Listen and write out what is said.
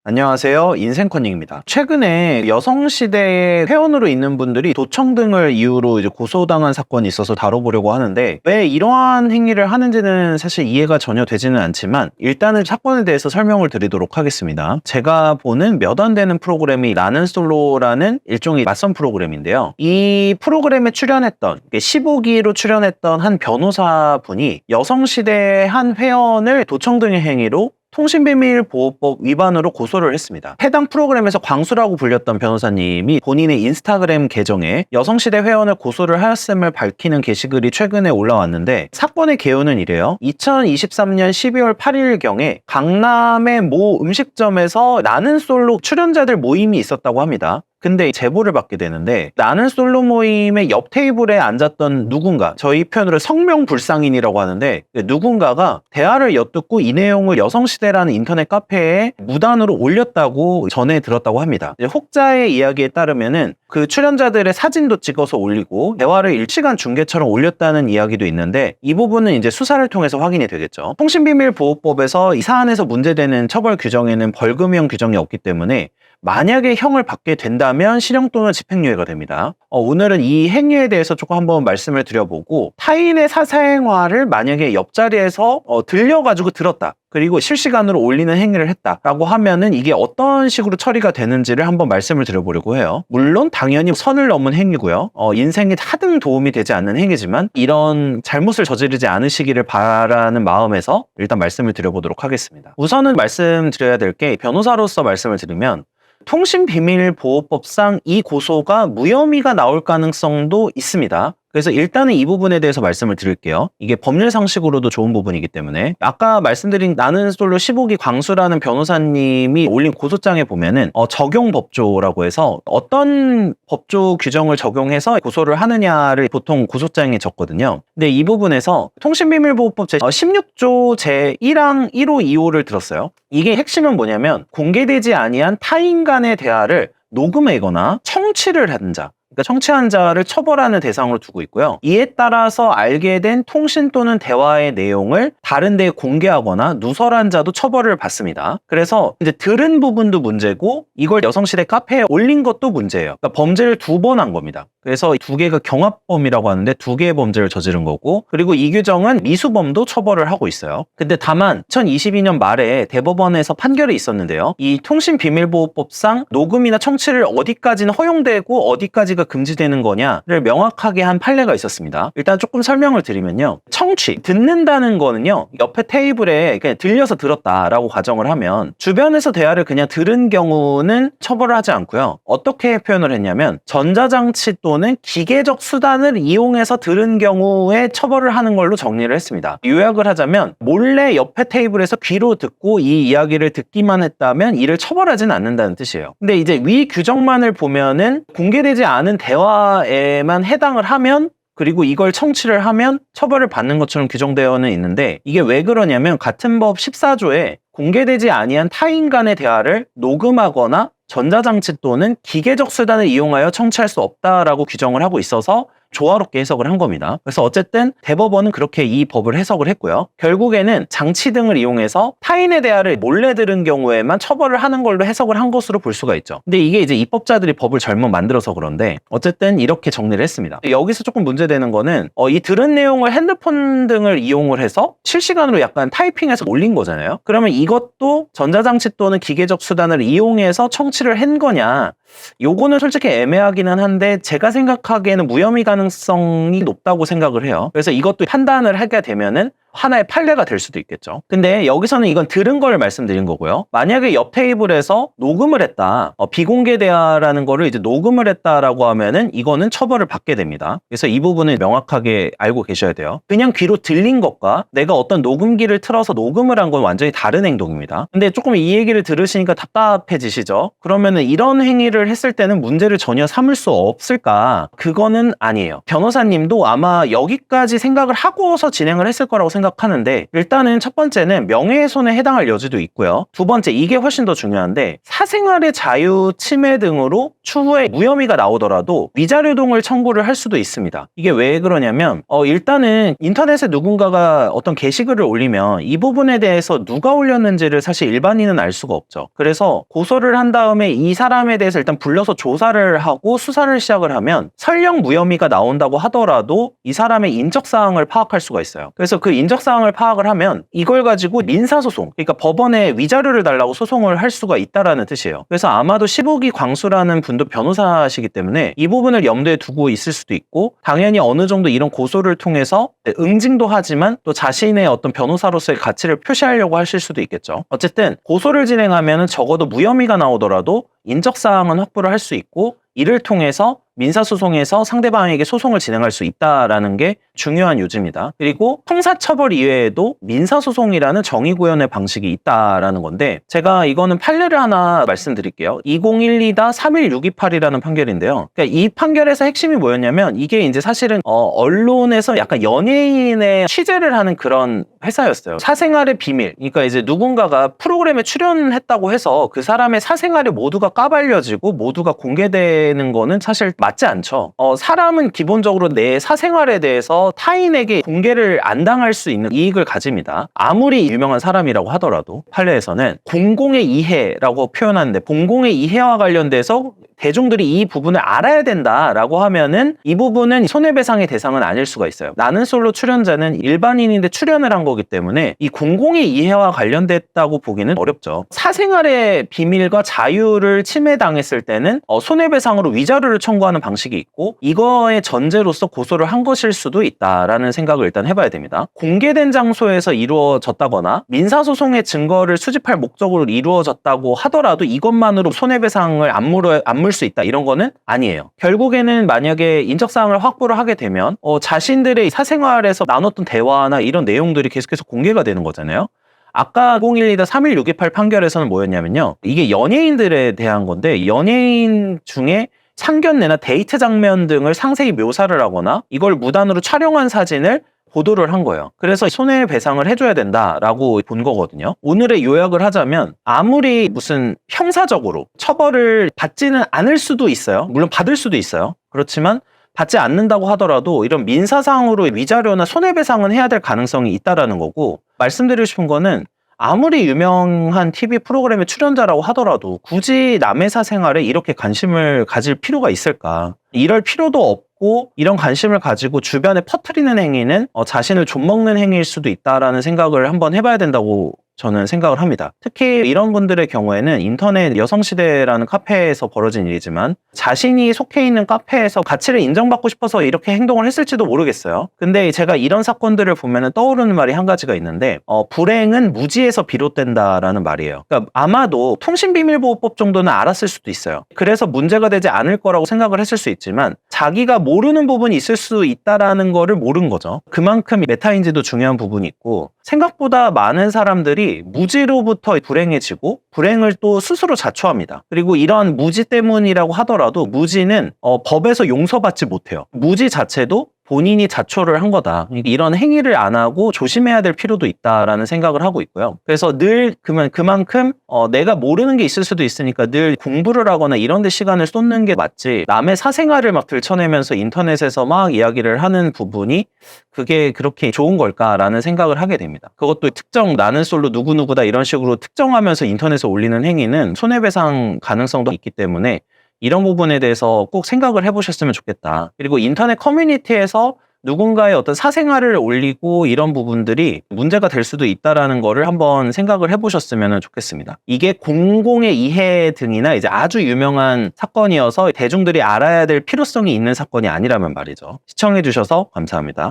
안녕하세요. 인생커닝입니다. 최근에 여성시대의 회원으로 있는 분들이 도청 등을 이유로 이제 고소당한 사건이 있어서 다뤄보려고 하는데, 왜 이러한 행위를 하는지는 사실 이해가 전혀 되지는 않지만 일단은 사건에 대해서 설명을 드리도록 하겠습니다. 제가 보는 몇 안 되는 프로그램이 나는 솔로라는 일종의 맞선 프로그램인데요. 이 프로그램에 출연했던 15기로 출연했던 한 변호사분이 여성시대의 한 회원을 도청 등의 행위로 통신비밀보호법 위반으로 고소를 했습니다. 해당 프로그램에서 광수라고 불렸던 변호사님이 본인의 인스타그램 계정에 여성시대 회원을 고소를 하였음을 밝히는 게시글이 최근에 올라왔는데, 사건의 개요는 이래요. 2023년 12월 8일경에 강남의 모 음식점에서 나는 솔로 출연자들 모임이 있었다고 합니다. 근데 제보를 받게 되는데, 나는 솔로 모임의 옆 테이블에 앉았던 누군가, 저희 표현으로 성명불상인이라고 하는데, 누군가가 대화를 엿듣고 이 내용을 여성시대라는 인터넷 카페에 무단으로 올렸다고 전해 들었다고 합니다. 혹자의 이야기에 따르면은 그 출연자들의 사진도 찍어서 올리고 대화를 일시간 중계처럼 올렸다는 이야기도 있는데, 이 부분은 이제 수사를 통해서 확인이 되겠죠. 통신비밀보호법에서 이 사안에서 문제되는 처벌 규정에는 벌금형 규정이 없기 때문에 만약에 형을 받게 된다면 실형 또는 집행유예가 됩니다. 오늘은 이 행위에 대해서 조금 한번 말씀을 드려보고, 타인의 사생활을 만약에 옆자리에서 들려가지고 들었다, 그리고 실시간으로 올리는 행위를 했다라고 하면은 이게 어떤 식으로 처리가 되는지를 한번 말씀을 드려보려고 해요. 물론 당연히 선을 넘은 행위고요. 인생에 하등 도움이 되지 않는 행위지만 이런 잘못을 저지르지 않으시기를 바라는 마음에서 일단 말씀을 드려보도록 하겠습니다. 우선은 말씀드려야 될 게, 변호사로서 말씀을 드리면 통신비밀보호법상 이 고소가 무혐의가 나올 가능성도 있습니다. 그래서 일단은 이 부분에 대해서 말씀을 드릴게요. 이게 법률 상식으로도 좋은 부분이기 때문에. 아까 말씀드린 나는 솔로 15기 광수라는 변호사님이 올린 고소장에 보면은 적용법조라고 해서 어떤 법조 규정을 적용해서 고소를 하느냐를 보통 고소장에 적거든요. 근데 이 부분에서 통신비밀보호법 제16조 제1항 1호 2호를 들었어요. 이게 핵심은 뭐냐면, 공개되지 아니한 타인 간의 대화를 녹음하거나 청취를 한 자, 그러니까 청취한 자를 처벌하는 대상으로 두고 있고요. 이에 따라서 알게 된 통신 또는 대화의 내용을 다른 데에 공개하거나 누설한 자도 처벌을 받습니다. 그래서 이제 들은 부분도 문제고, 이걸 여성시대 카페에 올린 것도 문제예요. 그러니까 범죄를 두 번 한 겁니다. 그래서 두 개가 경합범이라고 하는데 두 개의 범죄를 저지른 거고, 그리고 이 규정은 미수범도 처벌을 하고 있어요. 근데 다만 2022년 말에 대법원에서 판결이 있었는데요. 이 통신비밀보호법상 녹음이나 청취를 어디까지는 허용되고 어디까지가 금지되는 거냐를 명확하게 한 판례가 있었습니다. 일단 조금 설명을 드리면요. 청취, 듣는다는 거는요, 옆에 테이블에 그냥 들려서 들었다라고 가정을 하면 주변에서 대화를 그냥 들은 경우는 처벌을 하지 않고요. 어떻게 표현을 했냐면, 전자장치 또는 기계적 수단을 이용해서 들은 경우에 처벌을 하는 걸로 정리를 했습니다. 요약을 하자면, 몰래 옆에 테이블에서 귀로 듣고 이 이야기를 듣기만 했다면 이를 처벌하지는 않는다는 뜻이에요. 근데 이제 위 규정만을 보면은 공개되지 않은 대화에만 해당을 하면, 그리고 이걸 청취를 하면 처벌을 받는 것처럼 규정되어는 있는데, 이게 왜 그러냐면, 같은 법 14조에 공개되지 아니한 타인 간의 대화를 녹음하거나 전자장치 또는 기계적 수단을 이용하여 청취할 수 없다라고 규정을 하고 있어서 조화롭게 해석을 한 겁니다. 그래서 어쨌든 대법원은 그렇게 이 법을 해석을 했고요. 결국에는 장치 등을 이용해서 타인의 대화를 몰래 들은 경우에만 처벌을 하는 걸로 해석을 한 것으로 볼 수가 있죠. 근데 이게 이제 입법자들이 법을 잘못 만들어서 그런데 어쨌든 이렇게 정리를 했습니다. 여기서 조금 문제되는 거는 이 들은 내용을 핸드폰 등을 이용을 해서 실시간으로 약간 타이핑해서 올린 거잖아요. 그러면 이것도 전자장치 또는 기계적 수단을 이용해서 청취를 한 거냐, 요거는 솔직히 애매하기는 한데 제가 생각하기에는 무혐의 가능성이 높다고 생각을 해요. 그래서 이것도 판단을 하게 되면은 하나의 판례가 될 수도 있겠죠. 근데 여기서는 이건 들은 걸 말씀드린 거고요. 만약에 옆 테이블에서 녹음을 했다, 비공개 대화라는 거를 이제 녹음을 했다라고 하면은 이거는 처벌을 받게 됩니다. 그래서 이 부분을 명확하게 알고 계셔야 돼요. 그냥 귀로 들린 것과 내가 어떤 녹음기를 틀어서 녹음을 한 건 완전히 다른 행동입니다. 근데 조금 이 얘기를 들으시니까 답답해지시죠? 그러면은 이런 행위를 했을 때는 문제를 전혀 삼을 수 없을까? 그거는 아니에요. 변호사님도 아마 여기까지 생각을 하고서 진행을 했을 거라고 생각하는데, 일단은 첫 번째는 명예훼손에 해당할 여지도 있고요. 두 번째, 이게 훨씬 더 중요한데, 사생활의 자유 침해 등으로 추후에 무혐의가 나오더라도 위자료동을 청구를 할 수도 있습니다. 이게 왜 그러냐면 일단은 인터넷에 누군가가 어떤 게시글을 올리면 이 부분에 대해서 누가 올렸는지를 사실 일반인은 알 수가 없죠. 그래서 고소를 한 다음에 이 사람에 대해서 일단 불러서 조사를 하고 수사를 시작을 하면 설령 무혐의가 나온다고 하더라도 이 사람의 인적사항을 파악할 수가 있어요. 그래서 그 인적사항을 파악을 하면 이걸 가지고 민사소송, 그러니까 법원에 위자료를 달라고 소송을 할 수가 있다라는 뜻이에요. 그래서 아마도 15기 광수라는 분도 변호사시기 때문에 이 부분을 염두에 두고 있을 수도 있고, 당연히 어느 정도 이런 고소를 통해서 응징도 하지만 또 자신의 어떤 변호사로서의 가치를 표시하려고 하실 수도 있겠죠. 어쨌든 고소를 진행하면 적어도 무혐의가 나오더라도 인적사항은 확보를 할 수 있고, 이를 통해서 민사소송에서 상대방에게 소송을 진행할 수 있다라는 게 중요한 요지입니다. 그리고 형사처벌 이외에도 민사소송이라는 정의구현의 방식이 있다라는 건데, 제가 이거는 판례를 하나 말씀드릴게요. 2012-31628이라는 판결인데요. 그러니까 이 판결에서 핵심이 뭐였냐면, 이게 이제 사실은 언론에서 약간 연예인의 취재를 하는 그런 회사였어요. 사생활의 비밀, 그러니까 이제 누군가가 프로그램에 출연했다고 해서 그 사람의 사생활이 모두가 까발려지고 모두가 공개되는 거는 사실 맞지 않죠. 사람은 기본적으로 내 사생활에 대해서 타인에게 공개를 안 당할 수 있는 이익을 가집니다. 아무리 유명한 사람이라고 하더라도 판례에서는 공공의 이해라고 표현하는데, 공공의 이해와 관련돼서 대중들이 이 부분을 알아야 된다라고 하면은 이 부분은 손해배상의 대상은 아닐 수가 있어요. 나는 솔로 출연자는 일반인인데 출연을 한 거기 때문에 이 공공의 이해와 관련됐다고 보기는 어렵죠. 사생활의 비밀과 자유를 침해당했을 때는 손해배상으로 위자료를 청구하는 방식이 있고, 이거의 전제로서 고소를 한 것일 수도 있다라는 생각을 일단 해봐야 됩니다. 공개된 장소에서 이루어졌다거나 민사소송의 증거를 수집할 목적으로 이루어졌다고 하더라도 이것만으로 손해배상을 안 물 수 있다, 이런 거는 아니에요. 결국에는 만약에 인적사항을 확보를 하게 되면 자신들의 사생활에서 나눴던 대화나 이런 내용들이 계속해서 공개가 되는 거잖아요. 아까 2012-31628 판결에서는 뭐였냐면요, 이게 연예인들에 대한 건데, 연예인 중에 상견례나 데이트 장면 등을 상세히 묘사를 하거나 이걸 무단으로 촬영한 사진을 보도를 한 거예요. 그래서 손해배상을 해줘야 된다라고 본 거거든요. 오늘의 요약을 하자면, 아무리 무슨 형사적으로 처벌을 받지는 않을 수도 있어요. 물론 받을 수도 있어요. 그렇지만 받지 않는다고 하더라도 이런 민사상으로 위자료나 손해배상은 해야 될 가능성이 있다라는 거고, 말씀드리고 싶은 거는 아무리 유명한 TV 프로그램의 출연자라고 하더라도 굳이 남의 사생활에 이렇게 관심을 가질 필요가 있을까? 이럴 필요도 없고, 이런 관심을 가지고 주변에 퍼뜨리는 행위는 자신을 좀먹는 행위일 수도 있다라는 생각을 한번 해봐야 된다고 저는 생각을 합니다. 특히 이런 분들의 경우에는 인터넷 여성시대라는 카페에서 벌어진 일이지만, 자신이 속해 있는 카페에서 가치를 인정받고 싶어서 이렇게 행동을 했을지도 모르겠어요. 근데 제가 이런 사건들을 보면 떠오르는 말이 한 가지가 있는데, 불행은 무지에서 비롯된다라는 말이에요. 그러니까 아마도 통신비밀보호법 정도는 알았을 수도 있어요. 그래서 문제가 되지 않을 거라고 생각을 했을 수 있지만, 자기가 모르는 부분이 있을 수 있다라는 거를 모른 거죠. 그만큼 메타인지도 중요한 부분이 있고, 생각보다 많은 사람들이 무지로부터 불행해지고 불행을 또 스스로 자초합니다. 그리고 이러한 무지 때문이라고 하더라도 무지는 법에서 용서받지 못해요. 무지 자체도 본인이 자초를 한 거다. 이런 행위를 안 하고 조심해야 될 필요도 있다라는 생각을 하고 있고요. 그래서 늘 그만큼 내가 모르는 게 있을 수도 있으니까 늘 공부를 하거나 이런 데 시간을 쏟는 게 맞지, 남의 사생활을 막 들춰내면서 인터넷에서 막 이야기를 하는 부분이 그게 그렇게 좋은 걸까라는 생각을 하게 됩니다. 그것도 특정 나는 솔로 누구누구다 이런 식으로 특정하면서 인터넷에 올리는 행위는 손해배상 가능성도 있기 때문에 이런 부분에 대해서 꼭 생각을 해보셨으면 좋겠다. 그리고 인터넷 커뮤니티에서 누군가의 어떤 사생활을 올리고 이런 부분들이 문제가 될 수도 있다라는 거를 한번 생각을 해보셨으면 좋겠습니다. 이게 공공의 이해 등이나 이제 아주 유명한 사건이어서 대중들이 알아야 될 필요성이 있는 사건이 아니라면 말이죠. 시청해주셔서 감사합니다.